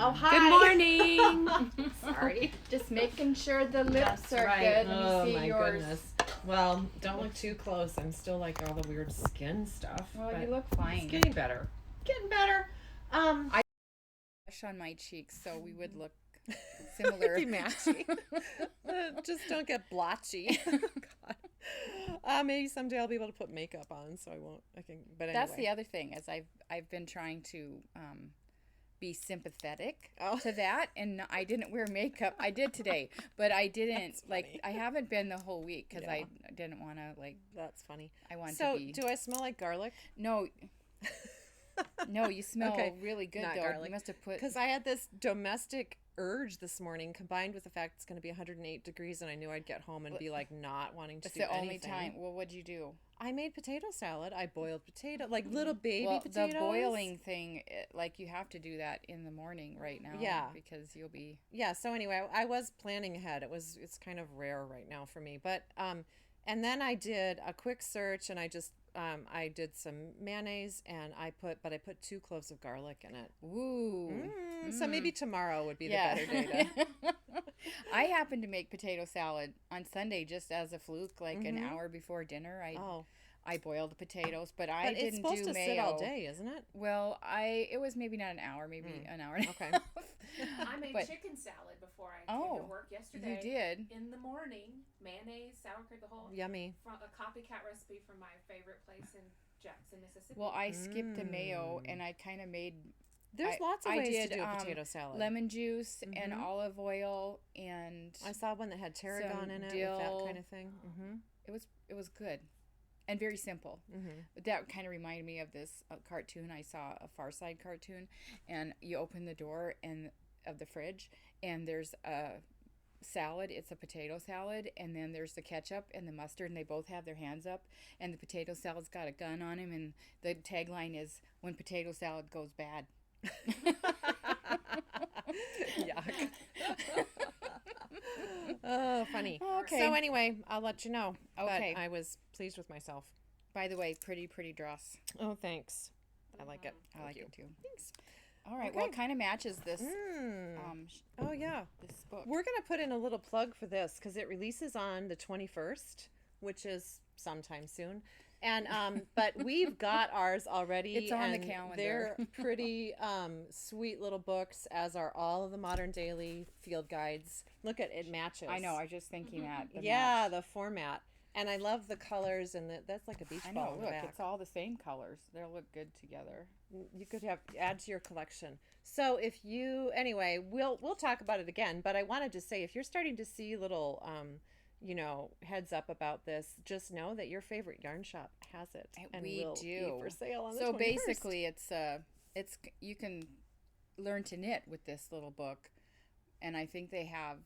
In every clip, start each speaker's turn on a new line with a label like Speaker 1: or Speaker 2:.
Speaker 1: Oh, hi.
Speaker 2: Good morning.
Speaker 1: Sorry. Just making sure the lips are good. Let me see yours.
Speaker 2: Goodness. Well, don't look too close. I'm still like all the weird skin stuff.
Speaker 1: Well, you look fine.
Speaker 2: It's getting better. Getting better.
Speaker 1: I blush on my cheeks, so we would look similar.
Speaker 2: Be matchy. Just don't get blotchy. God. Maybe someday I'll be able to put makeup on, so I won't. I can. But anyway.
Speaker 1: That's the other thing, is I've been trying to be sympathetic to that, and I didn't wear makeup. I did today, but I didn't I haven't been the whole week because I didn't want to
Speaker 2: That's funny.
Speaker 1: I want
Speaker 2: so
Speaker 1: to be.
Speaker 2: Do I smell like garlic?
Speaker 1: No. No, you smell really good.
Speaker 2: Not
Speaker 1: though.
Speaker 2: Garlic.
Speaker 1: You must have put,
Speaker 2: because I had this domestic urge this morning, combined with the fact it's going to be 108 degrees, and I knew I'd get home and be like not wanting to do anything.
Speaker 1: It's the only time. Well, what'd you do?
Speaker 2: I made potato salad. I boiled potato, like little baby potatoes.
Speaker 1: The boiling thing, you have to do that in the morning right now.
Speaker 2: Yeah,
Speaker 1: because you'll be.
Speaker 2: Yeah. So anyway, I was planning ahead. It's kind of rare right now for me, but and then I did a quick search, and I just I did some mayonnaise, and I put 2 cloves of garlic in it.
Speaker 1: Ooh.
Speaker 2: So maybe tomorrow would be the better day to.
Speaker 1: I happened to make potato salad on Sunday just as a fluke, like an hour before dinner. I boiled the potatoes, but I didn't do mayo.
Speaker 2: It's supposed to sit all day, isn't it?
Speaker 1: Well, it was maybe not an hour, maybe an hour and a half.
Speaker 3: I made chicken salad before I came to work yesterday.
Speaker 1: You did?
Speaker 3: In the morning, mayonnaise, sour cream, the whole.
Speaker 2: Yummy.
Speaker 3: From a copycat recipe from my favorite place in Jackson, Mississippi.
Speaker 1: Well, I skipped the mayo, and I kind of made.
Speaker 2: There's lots of ways to do a potato salad.
Speaker 1: Lemon juice and olive oil, and
Speaker 2: I saw one that had tarragon in it,
Speaker 1: dill.
Speaker 2: with that kind of thing.
Speaker 1: It was good. And very simple. But that kind of reminded me of this cartoon. I saw a Far Side cartoon, and you open the door of the fridge, and there's a salad. It's a potato salad, and then there's the ketchup and the mustard, and they both have their hands up, and the potato salad's got a gun on him, and the tagline is, "When potato salad goes bad."
Speaker 2: Yuck. Oh, funny.
Speaker 1: Okay.
Speaker 2: So anyway, I'll let you know.
Speaker 1: Okay.
Speaker 2: But I was pleased with myself.
Speaker 1: By the way, pretty dress.
Speaker 2: Oh, thanks. I like it.
Speaker 1: I like it too.
Speaker 2: Thanks.
Speaker 1: All right.
Speaker 2: Okay.
Speaker 1: Well, it kind of matches this.
Speaker 2: Oh yeah.
Speaker 1: This book.
Speaker 2: We're gonna put in a little plug for this because it releases on the 21st, which is sometime soon. And but we've got ours already.
Speaker 1: It's on the
Speaker 2: and
Speaker 1: calendar.
Speaker 2: They're pretty sweet little books, as are all of the Modern Daily field guides. Look at it, matches.
Speaker 1: I know. I was just thinking that.
Speaker 2: The format, and I love the colors, and that's like a beach
Speaker 1: I
Speaker 2: ball.
Speaker 1: know. Look, it's all the same colors. They'll look good together.
Speaker 2: You could add to your collection. So if you anyway, we'll talk about it again. But I wanted to say, if you're starting to see little heads up about this, just know that your favorite yarn shop has it, and
Speaker 1: we
Speaker 2: will
Speaker 1: do
Speaker 2: be for sale on the
Speaker 1: so
Speaker 2: 21st.
Speaker 1: Basically, it's you can learn to knit with this little book, and I think they have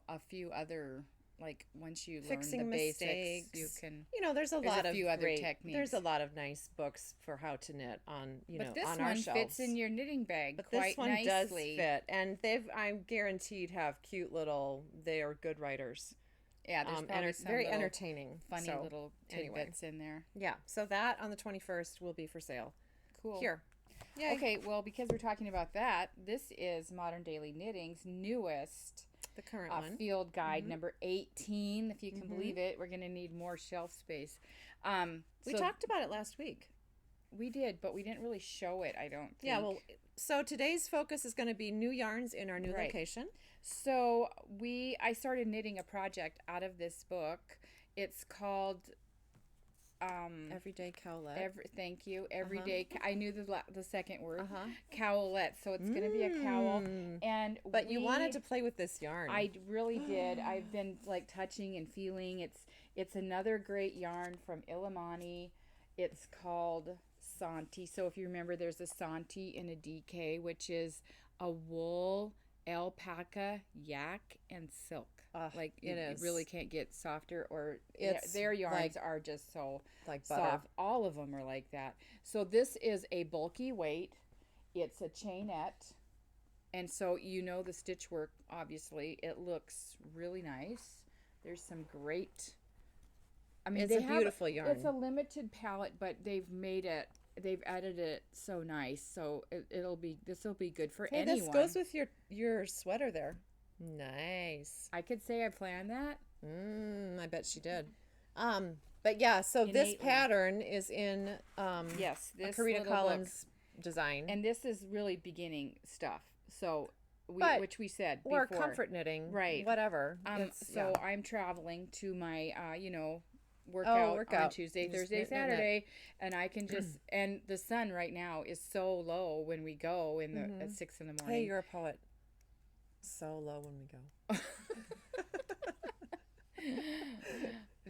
Speaker 1: a few other, like, once you
Speaker 2: Fixing
Speaker 1: learn the
Speaker 2: mistakes,
Speaker 1: basics, you can.
Speaker 2: There's a lot of
Speaker 1: few other
Speaker 2: great
Speaker 1: techniques.
Speaker 2: There's a lot of nice books for how to knit on
Speaker 1: But this
Speaker 2: on
Speaker 1: one
Speaker 2: our shelves.
Speaker 1: fits in your knitting bag
Speaker 2: But
Speaker 1: quite
Speaker 2: this one
Speaker 1: nicely.
Speaker 2: does fit, and I'm guaranteed have cute little. They are good writers.
Speaker 1: Yeah, there's probably some
Speaker 2: very
Speaker 1: little
Speaker 2: entertaining,
Speaker 1: funny little tidbits in there.
Speaker 2: Yeah, so that on the 21st will be for sale.
Speaker 1: Cool.
Speaker 2: Here. Yay.
Speaker 1: Okay, well, because we're talking about that, this is Modern Daily Knitting's newest
Speaker 2: the current one
Speaker 1: field guide, number 18. If you can believe it, we're going to need more shelf space.
Speaker 2: We talked about it last week.
Speaker 1: We did, but we didn't really show it, I don't think.
Speaker 2: Yeah, well, so today's focus is going to be new yarns in our new location.
Speaker 1: So I started knitting a project out of this book. It's called
Speaker 2: Everyday Cowlette.
Speaker 1: Thank you. Everyday. I knew the second word. Cowlette. So it's going to be a cowl. But
Speaker 2: you wanted to play with this yarn.
Speaker 1: I really did. I've been like touching and feeling. It's another great yarn from Illimani. It's called Santi. So if you remember, there's a Santi and a DK, which is a wool, alpaca, yak, and silk. Like it is. You really can't get softer, or their yarns are just so
Speaker 2: like butter.
Speaker 1: Soft. All of them are like that. So this is a bulky weight. It's a chainette, and so the stitch work. Obviously, it looks really nice. There's some great. I mean,
Speaker 2: it's a beautiful yarn.
Speaker 1: It's a limited palette, but they've made it they've edited it so nice. So this will be good for
Speaker 2: Hey,
Speaker 1: anyone.
Speaker 2: this goes with your sweater there. Nice.
Speaker 1: I could say I planned that.
Speaker 2: I bet she did. But yeah, so this
Speaker 1: Innately.
Speaker 2: pattern is in
Speaker 1: Yes,
Speaker 2: a
Speaker 1: this
Speaker 2: Karida
Speaker 1: little
Speaker 2: Collins design.
Speaker 1: and this is really beginning stuff. So
Speaker 2: But-
Speaker 1: which we said
Speaker 2: or
Speaker 1: before.
Speaker 2: comfort knitting.
Speaker 1: Right.
Speaker 2: Whatever.
Speaker 1: So I'm traveling to my workout on Tuesday,
Speaker 2: Just
Speaker 1: Thursday,
Speaker 2: knit, knit, knit.
Speaker 1: Saturday, and I can just and the sun right now is so low when we go in the at 6 in the morning.
Speaker 2: Hey, you're a poet. So low when we go.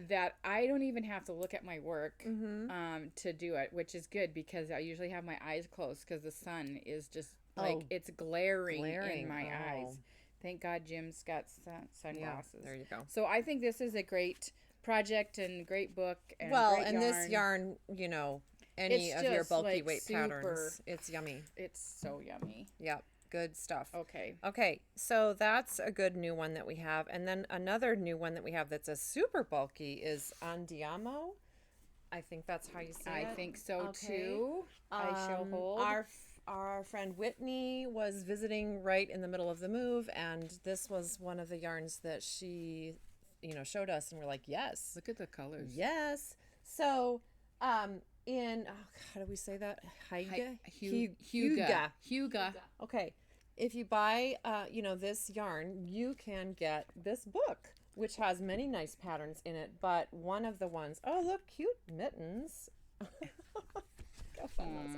Speaker 1: That I don't even have to look at my work to do it, which is good because I usually have my eyes closed because the sun is just like it's glaring in my eyes. Thank God Jim's got sunglasses.
Speaker 2: Yeah, there you go.
Speaker 1: So I think this is a great project and great book. And
Speaker 2: Well,
Speaker 1: great
Speaker 2: and this yarn, you know, any
Speaker 1: It's
Speaker 2: of your
Speaker 1: just,
Speaker 2: bulky
Speaker 1: like,
Speaker 2: weight
Speaker 1: super-
Speaker 2: patterns, it's yummy.
Speaker 1: It's so yummy.
Speaker 2: Yep, good stuff.
Speaker 1: Okay.
Speaker 2: Okay, so that's a good new one that we have. And then another new one that we have that's a super bulky is Andeamo. I think that's how you say it.
Speaker 1: I think so
Speaker 2: Okay.
Speaker 1: too. I shall hold.
Speaker 2: Our friend Whitney was visiting right in the middle of the move, and this was one of the yarns that she, you know, showed us, and we're like, yes,
Speaker 1: Look at the colors.
Speaker 2: yes. So, how do we say that? Hygge?
Speaker 1: Hygge.
Speaker 2: Okay, if you buy, this yarn, you can get this book, which has many nice patterns in it. But one of the ones, oh look, cute mittens. How fun those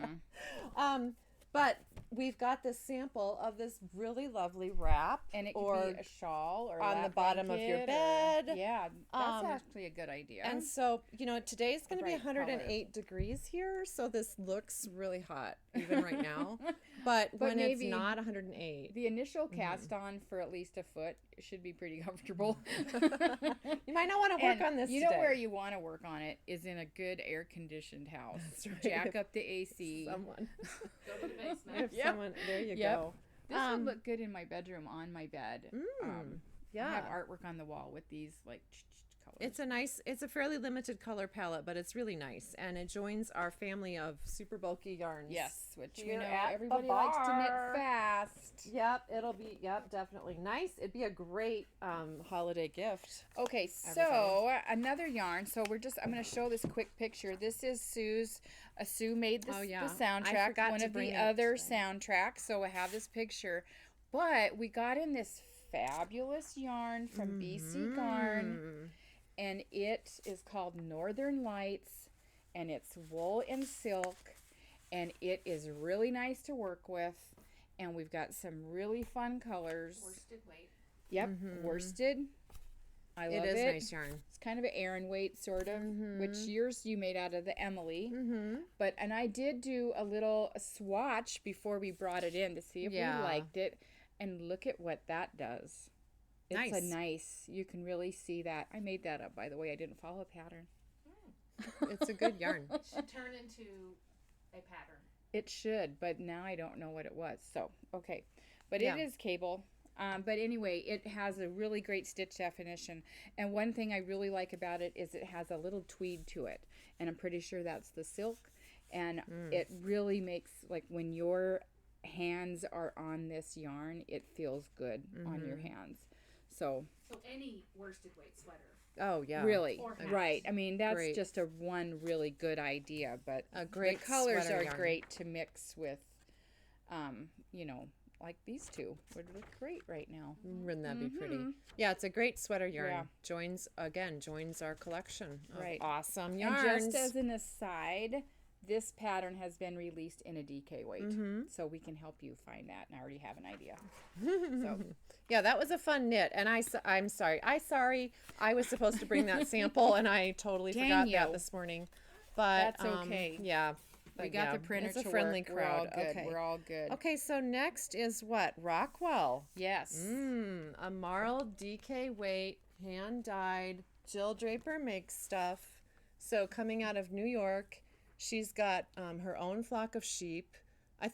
Speaker 2: are. But we've got this sample of this really lovely wrap,
Speaker 1: And it
Speaker 2: or
Speaker 1: could be a shawl or
Speaker 2: on the
Speaker 1: lap
Speaker 2: bottom of your
Speaker 1: blanket
Speaker 2: bed.
Speaker 1: Yeah, that's actually a good idea.
Speaker 2: And so, today's going to be
Speaker 1: bright
Speaker 2: 108 degrees here, so this looks really hot even right now. But when it's
Speaker 1: maybe
Speaker 2: not 108,
Speaker 1: the initial cast on for at least a foot should be pretty comfortable.
Speaker 2: you might not want to work on this
Speaker 1: You
Speaker 2: today.
Speaker 1: know where you want to work on it is in a good air conditioned house.
Speaker 2: That's right.
Speaker 1: Jack up the AC.
Speaker 2: Someone.
Speaker 3: Go to the basement.
Speaker 2: If someone, there you go.
Speaker 1: This would look good in my bedroom on my bed.
Speaker 2: Yeah.
Speaker 1: I have artwork on the wall with these like colors.
Speaker 2: It's a fairly limited color palette, but it's really nice. And it joins our family of super bulky yarns.
Speaker 1: Yes, which we
Speaker 2: Here
Speaker 1: know
Speaker 2: at the
Speaker 1: everybody likes to knit
Speaker 2: bar.
Speaker 1: fast.
Speaker 2: Yep, definitely nice. It'd be a great holiday gift.
Speaker 1: Okay, so another yarn. So I'm going to show this quick picture. This is Sue's. Sue made this, the
Speaker 2: I
Speaker 1: soundtrack,
Speaker 2: forgot
Speaker 1: one
Speaker 2: to
Speaker 1: of
Speaker 2: bring
Speaker 1: the
Speaker 2: it
Speaker 1: other
Speaker 2: today.
Speaker 1: soundtracks. So I have this picture, but we got in this fabulous yarn from BC Garn, and it is called Northern Lights, and it's wool and silk, and it is really nice to work with. And we've got some really fun colors.
Speaker 3: Worsted weight.
Speaker 1: Yep, worsted. I love it.
Speaker 2: It is nice yarn.
Speaker 1: It's kind of an Aran weight, sort of, which yours you made out of the Emily. And I did do a little swatch before we brought it in to see if we liked it. And look at what that does. It's you can really see that. I made that up, by the way. I didn't follow a pattern.
Speaker 2: It's a good yarn.
Speaker 3: It should turn into a pattern.
Speaker 1: It should, but now I don't know what it was. So, okay. But
Speaker 2: Yeah.
Speaker 1: it is cable. But anyway, it has a really great stitch definition. And one thing I really like about it is it has a little tweed to it. And I'm pretty sure that's the silk. And it really makes, like, when your hands are on this yarn, it feels good on your hands. So
Speaker 3: any worsted weight sweater.
Speaker 2: Oh, yeah.
Speaker 1: really,
Speaker 3: Or hat.
Speaker 1: right. I mean, that's
Speaker 2: Great.
Speaker 1: just one really good idea. But
Speaker 2: A great
Speaker 1: the colors
Speaker 2: sweater
Speaker 1: are
Speaker 2: yarn.
Speaker 1: great to mix with, like these two would look great right now.
Speaker 2: Wouldn't that be pretty? Yeah, it's a great sweater yarn.
Speaker 1: Yeah.
Speaker 2: Joins our collection of
Speaker 1: Right.
Speaker 2: awesome
Speaker 1: And
Speaker 2: yarns.
Speaker 1: just as an aside, this pattern has been released in a DK weight, so we can help you find that. And I already have an idea. So
Speaker 2: Yeah, that was a fun knit, and I'm sorry. I was supposed to bring that sample, and I totally
Speaker 1: Dang
Speaker 2: forgot
Speaker 1: you.
Speaker 2: that this morning. But
Speaker 1: That's okay.
Speaker 2: Yeah,
Speaker 1: we
Speaker 2: but
Speaker 1: got
Speaker 2: yeah,
Speaker 1: the printer
Speaker 2: it's a
Speaker 1: to
Speaker 2: friendly
Speaker 1: work.
Speaker 2: crowd.
Speaker 1: We're all good.
Speaker 2: Okay.
Speaker 1: We're all good.
Speaker 2: Okay, so next is what? Rockwell.
Speaker 1: Yes.
Speaker 2: A marled DK weight, hand dyed. Jill Draper makes stuff. So coming out of New York, she's got her own flock of sheep.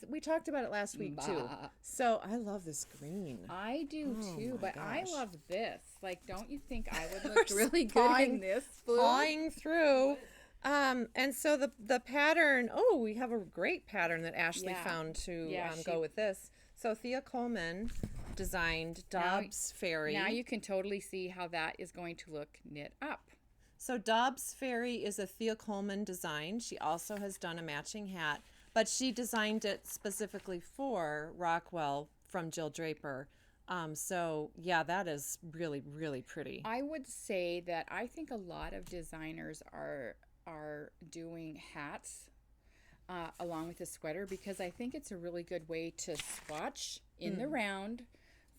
Speaker 2: We talked about it last week too.
Speaker 1: Bah.
Speaker 2: So I love this green.
Speaker 1: I do too,
Speaker 2: my
Speaker 1: but I
Speaker 2: gosh.
Speaker 1: love this. Like, don't you think I would look
Speaker 2: We're
Speaker 1: really good
Speaker 2: pawing-
Speaker 1: in this? Blume?
Speaker 2: Pawing through. And so the pattern, we have a great pattern that Ashley found to go with this. So Thea Colman designed Dobbs Ferry.
Speaker 1: Now you can totally see how that is going to look knit up.
Speaker 2: So Dobbs Ferry is a Thea Colman design. She also has done a matching hat, but she designed it specifically for Rockwell from Jill Draper. So yeah, that is really, really pretty.
Speaker 1: I would say that I think a lot of designers are doing hats along with the sweater, because I think it's a really good way to swatch in the round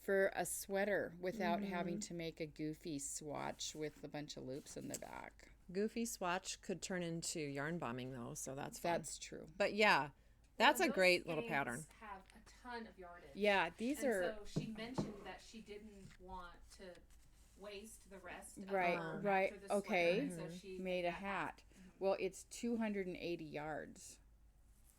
Speaker 1: for a sweater without having to make a goofy swatch with a bunch of loops in the back.
Speaker 2: Goofy swatch could turn into yarn bombing though, so that's fun.
Speaker 1: That's true.
Speaker 2: But yeah, that's a
Speaker 3: Those
Speaker 2: great little
Speaker 3: skeins
Speaker 2: pattern.
Speaker 3: Have a ton of yardage.
Speaker 1: Yeah, these
Speaker 3: and
Speaker 1: are
Speaker 3: so she mentioned that she didn't want to waste the rest of
Speaker 1: right,
Speaker 3: her
Speaker 1: right.
Speaker 3: for the
Speaker 1: Okay,
Speaker 3: sweater, and so she
Speaker 1: made a hat. Well, it's 280 yards.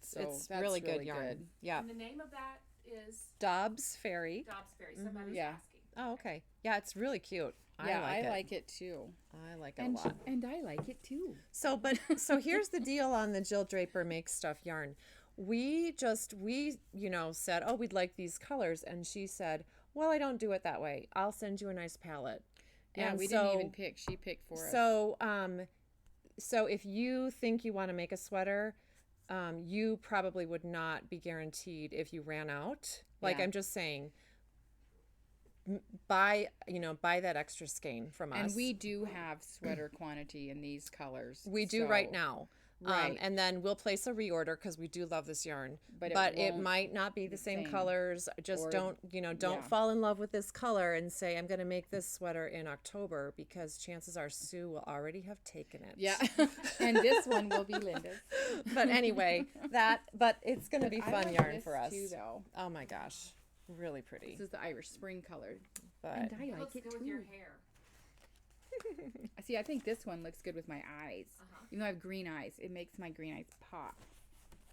Speaker 1: So
Speaker 2: It's
Speaker 1: that's
Speaker 2: really good yarn. Yeah.
Speaker 3: And the name of that is
Speaker 2: Dobbs Ferry.
Speaker 3: Dobbs Ferry. Somebody's
Speaker 1: Yeah.
Speaker 3: asking.
Speaker 2: Oh, okay. Yeah, it's really cute.
Speaker 1: Yeah,
Speaker 2: I
Speaker 1: I
Speaker 2: like it.
Speaker 1: like it too.
Speaker 2: I like it a lot.
Speaker 1: And I like it too.
Speaker 2: So here's the deal on the Jill Draper Make Stuff yarn. We said, oh, we'd like these colors. And she said, well, I don't do it that way. I'll send you a nice palette.
Speaker 1: Yeah,
Speaker 2: and
Speaker 1: we didn't even pick. She picked for us.
Speaker 2: So if you think you want to make a sweater, you probably would not be guaranteed if you ran out. Like,
Speaker 1: Yeah.
Speaker 2: I'm just saying, buy that extra skein from us.
Speaker 1: And we do have sweater quantity in these colors.
Speaker 2: We do
Speaker 1: so-
Speaker 2: right now.
Speaker 1: Right.
Speaker 2: And then we'll place a reorder because we do love this yarn.
Speaker 1: But
Speaker 2: it
Speaker 1: won't
Speaker 2: might not be the same colors. Just
Speaker 1: or-
Speaker 2: don't
Speaker 1: yeah.
Speaker 2: fall in love with this color and say, I'm going to make this sweater in October, because chances are Sue will already have taken it.
Speaker 1: Yeah. And this one will be Linda's.
Speaker 2: But anyway, but it's going to be
Speaker 1: I
Speaker 2: fun
Speaker 1: like
Speaker 2: yarn
Speaker 1: this
Speaker 2: for us.
Speaker 1: too, though.
Speaker 2: Oh my gosh. Really pretty.
Speaker 1: This is the Irish Spring color.
Speaker 2: But
Speaker 1: And I
Speaker 3: It
Speaker 1: like
Speaker 3: looks
Speaker 1: it
Speaker 3: good
Speaker 1: too.
Speaker 3: with your hair.
Speaker 1: See, I think this one looks good with my eyes. Even though I have green eyes, it makes my green eyes pop.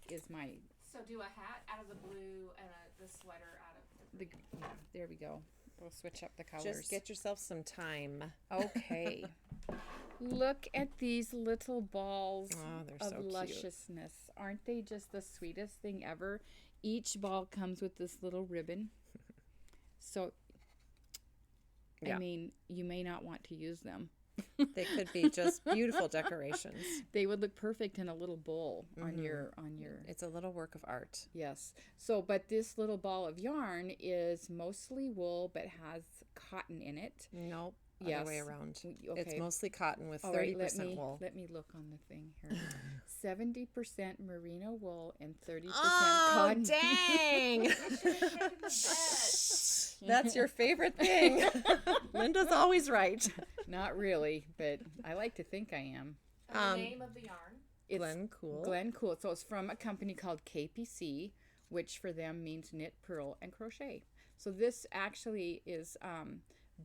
Speaker 3: So do a hat out of the blue and the sweater out of the green.
Speaker 1: Yeah, there we go. We'll switch up the colors.
Speaker 2: just get yourself some time.
Speaker 1: Okay. Look at these little balls
Speaker 2: Oh, they're
Speaker 1: of
Speaker 2: so cute.
Speaker 1: lusciousness. Aren't they just the sweetest thing ever? Each ball comes with this little ribbon. So,
Speaker 2: Yeah.
Speaker 1: I mean, you may not want to use them.
Speaker 2: They could be just beautiful decorations.
Speaker 1: They would look perfect in a little bowl on your
Speaker 2: It's a little work of art.
Speaker 1: Yes. So, but this little ball of yarn is mostly wool, but has cotton in it.
Speaker 2: Nope.
Speaker 1: Yes.
Speaker 2: Other way around.
Speaker 1: Okay.
Speaker 2: It's mostly cotton with
Speaker 1: All
Speaker 2: 30%
Speaker 1: right,
Speaker 2: wool.
Speaker 1: Let me look on the thing here. 70% merino wool and 30%
Speaker 2: Oh,
Speaker 1: cotton.
Speaker 2: dang. That's your favorite thing. Linda's always right.
Speaker 1: Not really, but I like to think I am.
Speaker 3: And the name of the yarn?
Speaker 1: It's
Speaker 2: Glencoul.
Speaker 1: Glencoul. So it's from a company called KPC, which for them means knit, purl, and crochet. So this actually is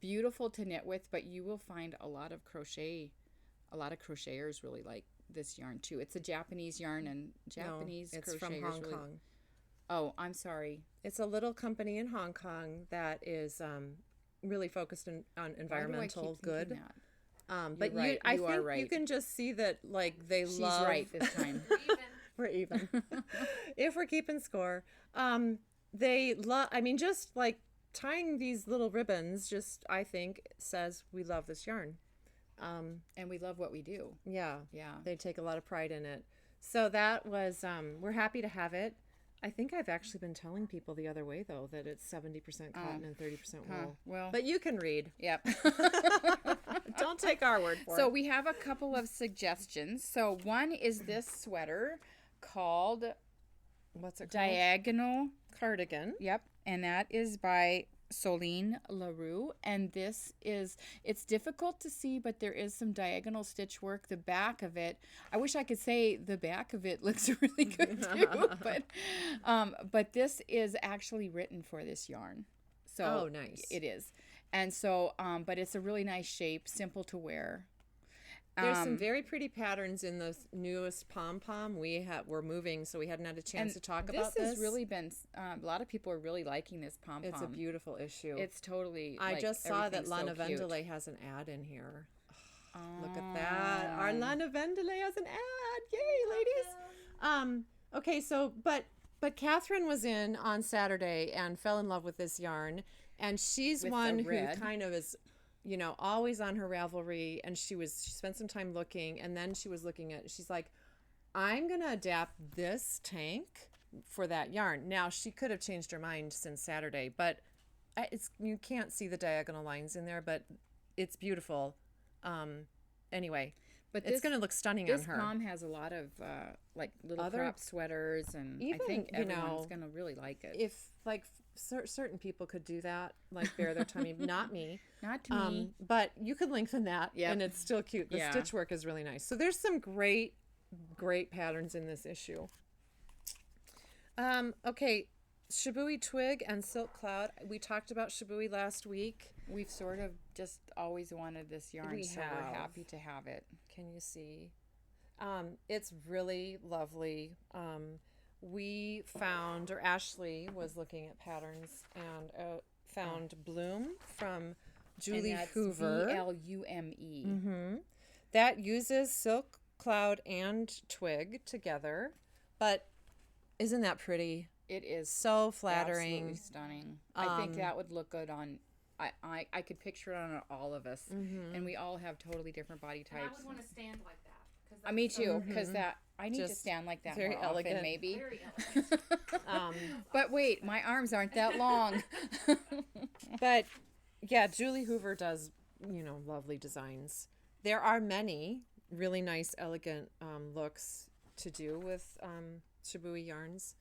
Speaker 1: beautiful to knit with, but you will find a lot of crocheters really like this yarn too. It's a Japanese yarn, and Japanese
Speaker 2: it's
Speaker 1: crocheters
Speaker 2: from Hong
Speaker 1: really...
Speaker 2: Kong.
Speaker 1: Oh, I'm sorry.
Speaker 2: It's a little company in Hong Kong that is really focused on environmental
Speaker 1: Why do I keep
Speaker 2: good.
Speaker 1: thinking that?
Speaker 2: But
Speaker 1: You're right.
Speaker 2: I
Speaker 1: You are
Speaker 2: think
Speaker 1: right.
Speaker 2: you can just see that, like, they
Speaker 1: She's
Speaker 2: love.
Speaker 1: right this time.
Speaker 3: We're even.
Speaker 2: We're even. If we're keeping score, they love. I mean, just like tying these little ribbons, just I think says we love this yarn.
Speaker 1: And we love what we do.
Speaker 2: Yeah,
Speaker 1: Yeah.
Speaker 2: they take a lot of pride in it. So that was. We're happy to have it. I think I've actually been telling people the other way though that it's 70% cotton and 30% wool.
Speaker 1: Well,
Speaker 2: But you can read.
Speaker 1: yep.
Speaker 2: Don't take our word for
Speaker 1: So
Speaker 2: it.
Speaker 1: we have a couple of suggestions. So one is this sweater called
Speaker 2: What's it called?
Speaker 1: Diagonal.
Speaker 2: Cardigan.
Speaker 1: Yep. And that is by Solene Roux. And this is, it's difficult to see, but there is some diagonal stitch work. The back of it, I wish I could say the back of it looks really good too, but this is actually written for this yarn. So
Speaker 2: Oh, nice.
Speaker 1: It is. And so, but it's a really nice shape, simple to wear.
Speaker 2: There's some very pretty patterns in the newest pom-pom. We're moving, so we hadn't had a chance to talk about this.
Speaker 1: This has really been, a lot of people are really liking this pom-pom.
Speaker 2: It's a beautiful issue.
Speaker 1: It's totally,
Speaker 2: I
Speaker 1: like,
Speaker 2: just saw that
Speaker 1: everything's
Speaker 2: Lana
Speaker 1: so cute.
Speaker 2: Vendelay has an ad in here. Look at that. Arlana Vendele has an ad. Yay, ladies. Okay, so but Catherine was in on Saturday and fell in love with this yarn, and she's
Speaker 1: With
Speaker 2: one
Speaker 1: the
Speaker 2: who
Speaker 1: red.
Speaker 2: kind of is, you know, always on her Ravelry, and she spent some time looking, and then she was looking at, she's like, I'm going to adapt this tank for that yarn. Now, she could have changed her mind since Saturday, but you can't see the diagonal lines in there, but it's beautiful. Anyway, but it's going to look stunning on her.
Speaker 1: This mom has a lot of like little
Speaker 2: Other-
Speaker 1: crop sweaters, and
Speaker 2: Even,
Speaker 1: I think
Speaker 2: you
Speaker 1: everyone's
Speaker 2: know,
Speaker 1: going to really like it.
Speaker 2: If like certain people could do that, like bare their tummy, not me.
Speaker 1: Not to me.
Speaker 2: But you could lengthen that,
Speaker 1: Yep.
Speaker 2: and it's still cute. The
Speaker 1: Yeah.
Speaker 2: stitch work is really nice. So there's some great patterns in this issue. Okay, Shibui Twig and Silk Cloud. We talked about Shibui last week.
Speaker 1: We've sort of just always wanted this yarn,
Speaker 2: We
Speaker 1: so
Speaker 2: have.
Speaker 1: we're happy to have it.
Speaker 2: Can you see? It's really lovely. We found, or Ashley was looking at patterns and found Blume from Julie
Speaker 1: and that's
Speaker 2: Hoover.
Speaker 1: Blume.
Speaker 2: Mm-hmm. That uses Silk Cloud and Twig together, but isn't that pretty?
Speaker 1: It is
Speaker 2: So flattering.
Speaker 1: absolutely stunning. I think that would look good on. I could picture it on all of us, and we all have totally different body
Speaker 3: And I
Speaker 1: types.
Speaker 3: would want to stand like that.
Speaker 1: Me too, because that I need to
Speaker 2: Just
Speaker 1: stand like that
Speaker 2: very
Speaker 1: more
Speaker 2: elegant.
Speaker 1: often, maybe.
Speaker 3: Very elegant.
Speaker 1: But wait, my arms aren't that long.
Speaker 2: But yeah, Julie Hoover does, you know, lovely designs. There are many really nice, elegant looks to do with Shibui yarns.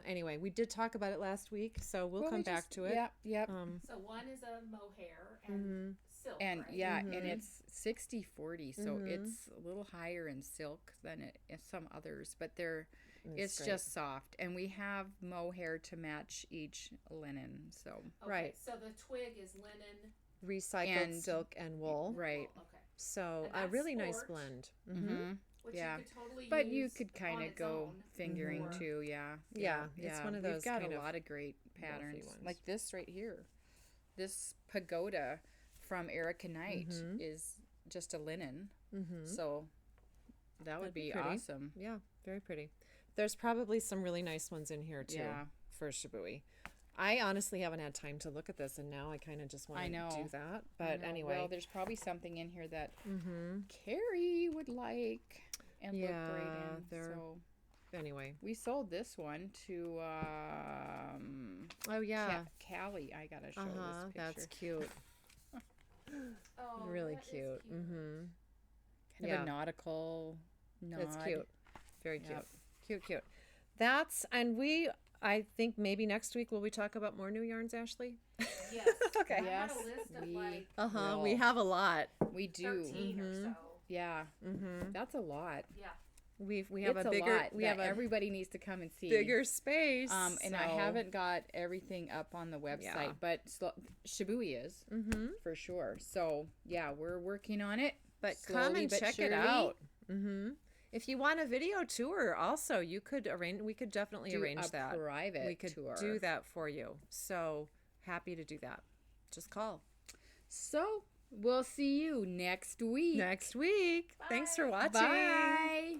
Speaker 2: Anyway, we did talk about it last week, so we'll come back to it.
Speaker 1: Yep.
Speaker 3: So one is a mohair and silk,
Speaker 1: And
Speaker 3: right?
Speaker 1: yeah, and it's 60-40, so it's a little higher in silk than some others, but it's
Speaker 2: great.
Speaker 1: just soft. And we have mohair to match each linen, so
Speaker 3: Okay,
Speaker 2: right.
Speaker 3: So the twig is linen.
Speaker 2: Recycled
Speaker 1: And-
Speaker 2: silk and wool.
Speaker 1: right.
Speaker 3: Wool, okay.
Speaker 2: So
Speaker 3: And
Speaker 2: a
Speaker 3: that's
Speaker 2: really nice
Speaker 3: sport.
Speaker 2: blend.
Speaker 1: Mm-hmm.
Speaker 3: Which
Speaker 1: Yeah.
Speaker 3: you could totally
Speaker 1: But
Speaker 3: use
Speaker 1: you could kind
Speaker 3: on
Speaker 1: of
Speaker 3: its
Speaker 1: go
Speaker 3: own.
Speaker 1: fingering
Speaker 3: Or-
Speaker 1: too, yeah.
Speaker 2: Yeah, it's one of those
Speaker 1: We've got
Speaker 2: kind
Speaker 1: a
Speaker 2: of
Speaker 1: lot of great patterns,
Speaker 2: ones.
Speaker 1: like this right here. This pagoda from Erica Knight
Speaker 2: Mm-hmm.
Speaker 1: is just a linen, so that would
Speaker 2: That'd be
Speaker 1: be
Speaker 2: pretty.
Speaker 1: awesome.
Speaker 2: Yeah, very pretty. There's probably some really nice ones in here too
Speaker 1: Yeah.
Speaker 2: for Shibui. I honestly haven't had time to look at this, and now I kind of just want
Speaker 1: I
Speaker 2: to
Speaker 1: know.
Speaker 2: do that.
Speaker 1: I
Speaker 2: But
Speaker 1: know.
Speaker 2: anyway,
Speaker 1: well, there's probably something in here that Carrie would like and look great
Speaker 2: Yeah,
Speaker 1: in.
Speaker 2: they're-
Speaker 1: So
Speaker 2: anyway.
Speaker 1: we sold this one to
Speaker 2: Oh yeah,
Speaker 1: Callie. I gotta show this picture.
Speaker 2: that's cute.
Speaker 3: Oh,
Speaker 2: Really
Speaker 3: that is
Speaker 2: cute.
Speaker 1: Kind of
Speaker 2: Yeah.
Speaker 1: a nautical nod.
Speaker 2: It's cute. Very cute.
Speaker 1: Yep.
Speaker 2: Cute. I think maybe next week will we talk about more new yarns, Ashley?
Speaker 3: Yes.
Speaker 2: Okay.
Speaker 3: I
Speaker 1: Yes,
Speaker 3: had a list of
Speaker 1: we-
Speaker 3: like
Speaker 2: Uh-huh. We
Speaker 1: Will.
Speaker 2: have a lot.
Speaker 1: We do.
Speaker 3: 13 or so.
Speaker 1: Yeah. That's a lot.
Speaker 3: Yeah.
Speaker 2: We have
Speaker 1: It's
Speaker 2: a bigger
Speaker 1: lot
Speaker 2: we
Speaker 1: that
Speaker 2: have a
Speaker 1: everybody needs to come and see.
Speaker 2: bigger space.
Speaker 1: And I
Speaker 2: so-
Speaker 1: haven't got everything up on the website,
Speaker 2: Yeah.
Speaker 1: but Shibui is for sure. So yeah, we're working on it.
Speaker 2: But come
Speaker 1: slowly
Speaker 2: and
Speaker 1: but
Speaker 2: check it
Speaker 1: surely.
Speaker 2: out. If you want a video tour, also you could arrange. We could definitely
Speaker 1: Do
Speaker 2: arrange
Speaker 1: a
Speaker 2: that.
Speaker 1: private
Speaker 2: we could
Speaker 1: tour.
Speaker 2: do that for you. So happy to do that. Just call
Speaker 1: So we'll see you next week.
Speaker 2: next week. Thanks for watching.
Speaker 1: Bye.